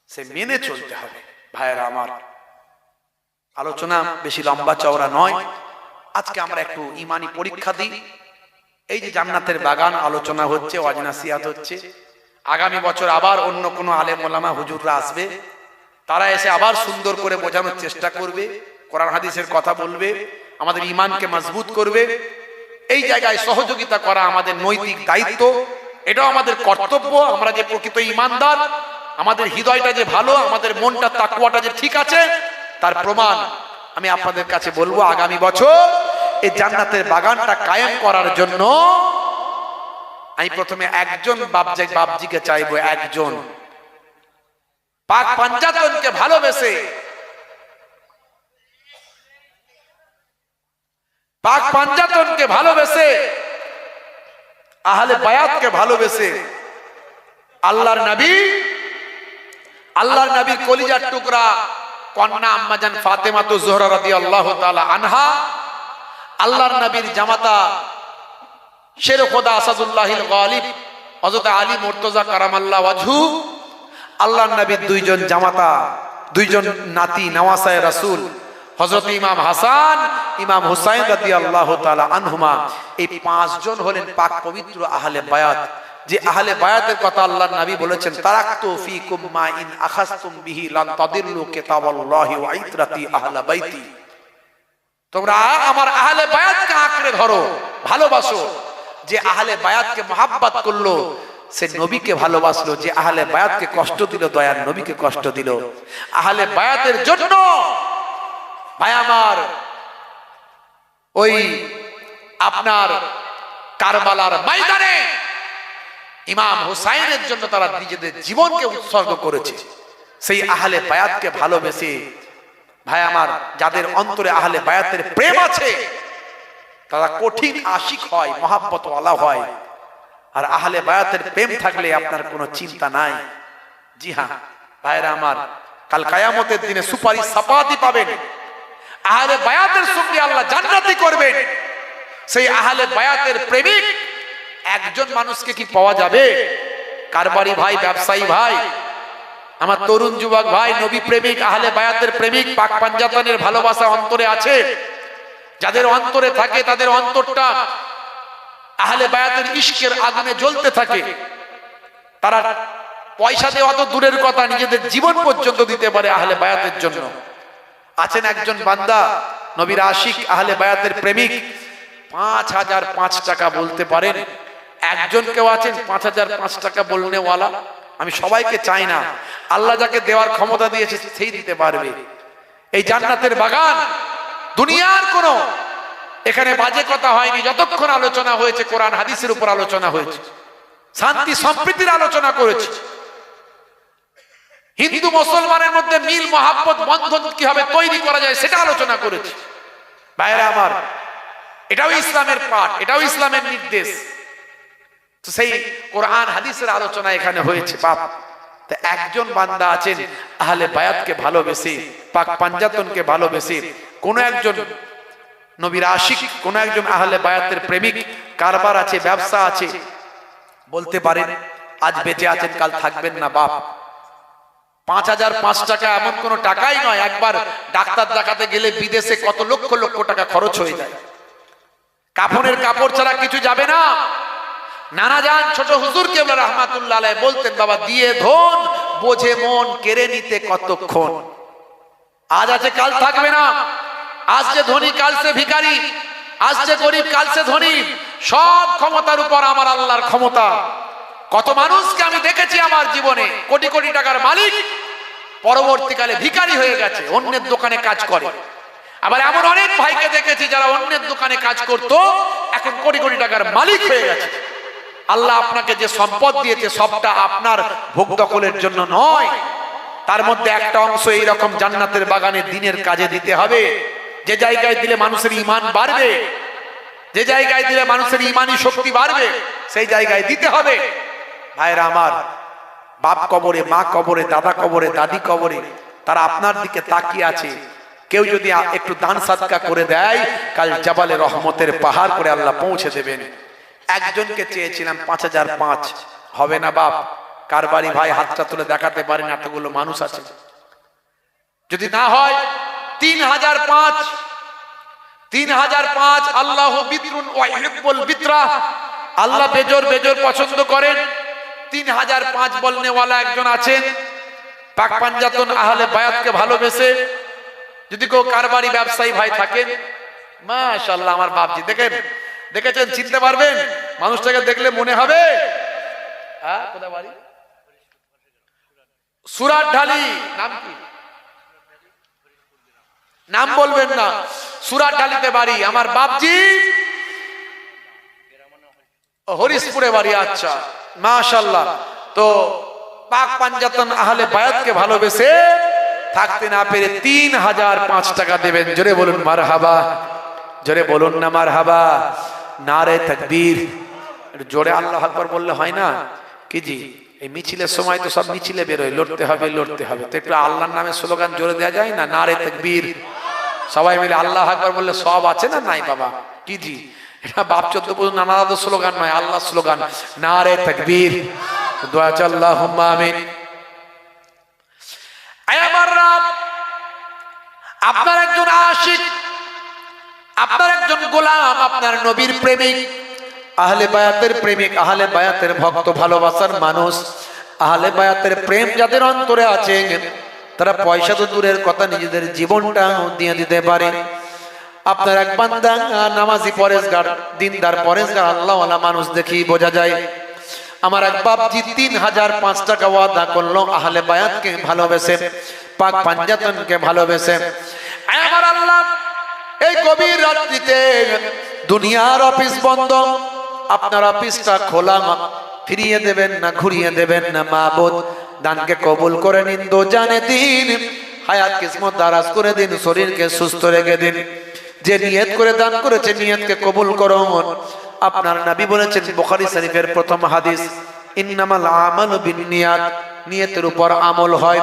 Speaker 1: সে মেনে চলতে হবে ভাইয়েরা আমার। আলোচনা বেশি লম্বা চওড়া নয়, আজকে আমরা একটু ইমানি পরীক্ষা দিই। এই যে জান্নাতের বাগান আলোচনা হচ্ছে, ওয়াজ নাসিহাত হচ্ছে, আগামী বছর আবার অন্য কোনো আলেম ওলামা হুজুররা আসবে, তারা এসে আবার সুন্দর করে বোঝানোর চেষ্টা করবে, কোরআন হাদিসের কথা বলবে, আমাদের ইমানকে মজবুত করবে। এই জায়গায় সহযোগিতা করা আমাদের নৈতিক দায়িত্ব, এটাও আমাদের কর্তব্য। আমরা যে প্রকৃত ইমানদার, আমাদের হৃদয়টা যে ভালো, আমাদের মনটা তাকওয়াটা যে ঠিক আছে, তার প্রমাণ আমি আপনাদের কাছে বলবো। আগামী বছর এই জান্নাতের বাগানটা কায়েম করার জন্য আমি প্রথমে একজন বাপজিকে চাইবো, একজন পাক পাঞ্জাতনকে ভালোবেসে, পাক পাঞ্জাতনকে ভালোবেসে, আহলে বায়াতকে ভালোবেসে, আল্লাহর নবীর কলিজার টুকরা কন্যা আম্মাজান ফাতেমা জোহরা রাদিয়াল্লাহু তাআলা আনহা, আল্লাহর নবীর জামাতা শের খোদা আসাদুল্লাহিল গালিব হযরত আলী মুর্তজা কারামাল্লাহু ওয়াজহু, আল্লাহর নবীর দুইজন জামাতা, দুইজন নাতি নওয়াসায়ে রাসূল হযরত ইমাম হাসান, ইমাম হুসাইন রাদিয়াল্লাহু তাআলা আনহুমা। এই 5 জন হলেন পাক পবিত্র আহলে বায়াত। যে আহলে বায়াতের কথা আল্লাহর নবী বলেছেন, তারাকতু ফীকুম মা ইন আখাযতুম বিহি লান তাদিল্লু কিতাবাল্লাহি ওয়া ইতরাতি আহলে বাইতি। তোমরা আমার আহলে বায়াতকে আঁকড়ে ধরো, ভালোবাসো। যে আহলে বায়াতকে মহাব্বত করলো, সে নবীকে ভালোবাসলো। যে আহলে বায়াতকে কষ্ট দিল, দয়ার নবীকে কষ্ট দিল। আহলে বায়াতের জন্য ভাই আমার, ওই আপনার কারবালার ময়দানে ইমাম হুসাইনের জন্য তারা নিজেদের জীবনকে উৎসর্গ করেছে। সেই আহলে বায়াতকে ভালোবেসে ভাই আমার, যাদের অন্তরে আহলে বায়াতের প্রেম আছে, তারা কঠিন আশিক হয়, মহাব্বত ওয়ালা হয়। আর আহলে বায়াতের প্রেম থাকলে আপনার কোনো চিন্তা নাই। জি হ্যাঁ ভাইরা আমার, কাল কিয়ামতের দিনে সুপারিশ সাফাতি পাবেন। আহলে বায়াতের সঙ্গে আল্লাহ জান্নাতি করবেন। সেই আহলে বায়াতের প্রেমিক একজন মানুষকে কি পাওয়া যাবে? কারবারি ভাই, ব্যবসায়ী ভাই, আমার তরুণ যুবক ভাই, নবী প্রেমিক, আহলে বায়াতের প্রেমিক, পাক পাঞ্জাতনের ভালোবাসা অন্তরে আছে। যাদের অন্তরে থাকে, তাদের অন্তরটা আহলে বায়াতের ইশকের আগুনে জ্বলতে থাকে। তারা পয়সা দেওয়া তো দূরের কথা, নিজেদের জীবন পর্যন্ত দিতে পারে আহলে বায়াতের জন্য। আছেন একজন বান্দা, নবীর আশিক, আহলে বায়াতের প্রেমিক, 5005 টাকা বলতে পারেন। একজন কেউ আছেন 5005 টাকা বলনে ওয়ালা? আমি সবাইকে চাই না, আল্লাহ যাকে দেওয়ার ক্ষমতা দিয়েছে সেই দিতে পারবে। এই জান্নাতের বাগান, দুনিয়ার কোনো এখানে বাজে কথা হয়নি। যতক্ষণ আলোচনা হয়েছে কোরআন হাদিসের উপর আলোচনা হয়েছে, শান্তি সম্প্রীতির আলোচনা করেছে, হিন্দু মুসলমানের মধ্যে মিল মহাব্বত বন্ধন কিভাবে তৈরি করা যায় সেটা আলোচনা করেছি। ভাইরা আমার, এটাও ইসলামের পাঠ, এটাও ইসলামের নির্দেশ। তো সেই কোরআন হাদিসের আলোচনা এখানে হয়েছে। বাপ, তো একজন বান্দা আছেন আহলে বায়াতকে ভালোবেসে, পাক পাঞ্জাতনকে ভালোবেসে, কোন একজন নবীর আশিক, কোন একজন আহলে বায়াতের প্রেমিক, কারবার আছে, ব্যবসা আছে, বলতে পারেন আজ বেঁচে আছেন কাল থাকবেন না। বাপ, 5005 টাকা এমন কোন টাকাই নয়, একবার ডাক্তার দেখাতে গেলে বিদেশে কত লক্ষ লক্ষ টাকা খরচ হয়ে যায়। কাফনের কাপড় ছাড়া কিছু যাবে না। নানা যান ছোট হুজুর কেবলা রাহমাতুল্লাহ আলাইহি বলতেন, বাবা দিয়ে ধন বোঝে মন কেড়ে নিতে কতক্ষণ। আজ আছে কাল থাকবে না। আজ যে ধনী কাল সে ভিখারি, আজ যে গরিব কাল সে ধনী। সব ক্ষমতার উপর আমার আল্লাহর ক্ষমতা। কত মানুষকে আমি দেখেছি আমার জীবনে, কোটি কোটি টাকার মালিক পরবর্তীকালে ভিখারি হয়ে গেছে, অন্যের দোকানে কাজ করে। আবার এমন অনেক ভাইকে দেখেছি যারা অন্যের দোকানে কাজ করত, এখন কোটি কোটি টাকার মালিক হয়ে গেছে। আল্লাহ আপনাকে যে সম্পদ দিয়েছে সবটা আপনার ভোগ দখলের জন্য নয়, তার মধ্যে একটা অংশ এইরকম জান্নাতের বাগানে দিনের কাজে দিতে হবে। যে জায়গায় দিলে মানুষের ঈমান বাড়বে, যে জায়গায় দিলে মানুষের ঈমানি শক্তি বাড়বে, সেই জায়গায় দিতে হবে। ভাইরা আমার, বাপ কবরে, মা কবরে, দাদা কবরে, দাদি কবরে, তারা আপনার দিকে তাকিয়ে আছে। কেউ যদি একটু দান সাদকা করে দেয়, কাল জাবালে রহমতের পাহাড় করে আল্লাহ পৌঁছে দেবেন। একজনকে চেয়েছিলাম 5005, হবে না বাপ। কারবারি ভাই হাতটা তুলে দেখাতে পারেন এতগুলো মানুষ আছে। যদি না হয় 3005, 3005। আল্লাহ বিতরুন ওয়া ইহিব্বুল বিতরা, আল্লাহ বেজোর বেজোর পছন্দ করেন। 3005 বলনে ওয়ালা একজন আছেন, পাক পাঞ্জাতন আহলে বায়াতকে ভালোবেসে। যদি কেউ কারবারি ব্যবসায়ী ভাই থাকেন, মাশাআল্লাহ, আমার বাপজি দেখেছেন, চিনতে পারবেন মানুষটাকে দেখলে মনে হবে। হ্যাঁ, কোথায় বাড়ি? সুরাট ঢালি। নাম কি? নাম বলবেন না। সুরাট ঢালিতে বাড়ি আমার বাপজি, হরিশপুরে বাড়ি। আচ্ছা, মাশাআল্লাহ। তো পাক পাঞ্জাতন আহলে বায়াতকে ভালোবেসে থাকতে না পেরে 3005 টাকা দেবেন। জোরে বলুন মারহাবা, জোরে বলুন না মারহাবা। নারে তাকবীর। জোরে আল্লাহু আকবার বললে হয় না কি জি? এই মিছিলের সময় তো সব মিছিলে বেরোয়, লড়তে হবে লড়তে হবে, তো একটু আল্লাহর নামে স্লোগান জোরে দেওয়া যায় না? নারে তাকবীর। সবাই মিলে আল্লাহু আকবার বললে সব আছে না নাই বাবা? কি জি? এটা বাপ চোদ্দ পর্যন্ত নানা স্লোগান নয়, আল্লাহ স্লোগান। নারে তাকবীর। দোয়া চাই আল্লাহুম্মা আমিন। আমার রব, আপনার একজন আশিক, আপনার একজন গোলাম, আপনার নবীর প্রেমিক, আহলে বায়াতের প্রেমিক, আহলে বায়াতের ভক্ত, ভালোবাসার মানুষ। আহলে বায়াতের প্রেম যাদের অন্তরে আছে, তারা পয়সা তো দূরের কথা, নিজেদের জীবনটা দিয়ে দিতে পারে। আপনার এক বান্দা নামাজি, পরেশগার, দিনদার, পরেশগার, আল্লাহওয়ালা মানুষ দেখি বোঝা যায়। আমার এক বাপজি 3005 টাকা ওয়াদা করলো আহলে বায়াতকে ভালোবেসে, পাক পাঞ্জাতনকে ভালোবেসে। আমার আল্লাহ, এই গভীর রাত্রিতে দুনিয়ার অফিস বন্ধ, আপনার অফিসটা খোলা, ফিরিয়ে দেবেন না, ঘুরিয়ে দেবেন না। মাবুদ, দানকে কবুল করে নিন, দো জানে দিন, হায়াত কিসমত দারাজ করে দিন, শরীরকে সুস্থ রেখে দিন। যে নিয়ত করে দান করেছে, নিয়তকে কবুল করুন। আপনার নবী বলেছেন, বুখারী শরীফের প্রথম হাদিস, ইন্নামাল আমালু বিন্নিয়াত, নিয়তের উপর আমল হয়।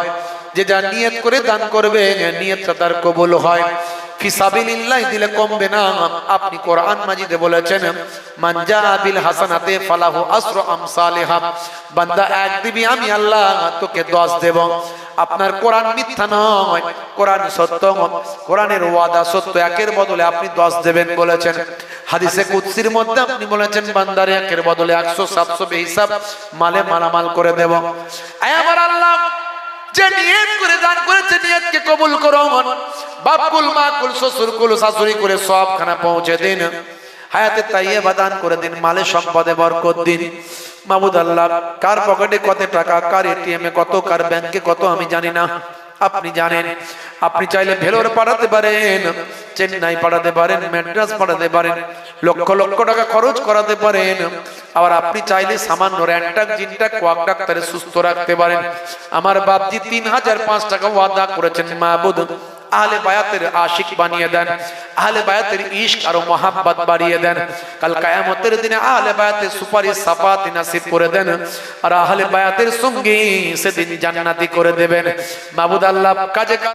Speaker 1: যে যা নিয়ত করে দান করবে, নিয়তটা তার কবুল হয়। ফিসাবিলিল্লাহ দিলে কমবে না। আপনি কোরআন মাজিদে বলেছেন, মান জাআ বিল হাসানাতি ফালাহু আসরু আমসালিহা, বান্দা এক দিবি, আমি আল্লাহ তোকে 10 দেব। আপনার কোরআন মিথ্যা নয়, কোরআন সত্য, কোরআনের ওয়াদা সত্য। একের বদলে আপনি 10 দেবেন বলেছেন। হাদিসে কুদসির মধ্যে আপনি বলেছেন, বান্দার একের বদলে 100 700 বেহিসাব মালে মালামাল করে দেব। আয় আমার আল্লাহ, যে নিয়ত করে দান করেছে, নিয়তকে কবুল করুন। বাপকুল, মাকুল, শ্বশুরকুল, শাশুড়ি করে সবখানা পৌঁছে দিন। হায়াতে তাইয়্যিবা দান করে দিন, মালে সম্পদে বরকত দিন। মাবুদ আল্লাহ, কার পকেটে কত টাকা, কার এটিএমে কত, কার ব্যাংকে কত আমি জানি না। আপনি জানেন, আপনি চাইলে ভেলোর পাঠাতে পারেন, চেন্নাই পাঠাতে পারেন, ম্যাড্রাস পাঠাতে পারেন, লক্ষ লক্ষ টাকা খরচ করাতে পারেন। আবার আপনি চাইলে সামান্য র্যান্টাক জিনটা কোয়াক ডাক্তারে সুস্থ রাখতে পারেন। আমার বাপজি 3005 টাকা ওয়াদা করেছেন, মাবুদ আহলে বায়াতের আশিক বানিয়ে দেন, আহলে বায়াতের ইশক আর মোহাব্বত বাড়িয়ে দেন। কাল কিয়ামতের দিনে আহলে বায়াতের সুপারিশ সাফাত নসিব করে দেন, আর আহলে বায়াতের সঙ্গী সেদিন জান্নাতি করে দেবেন। মাবুদ আল্লাহ কাজে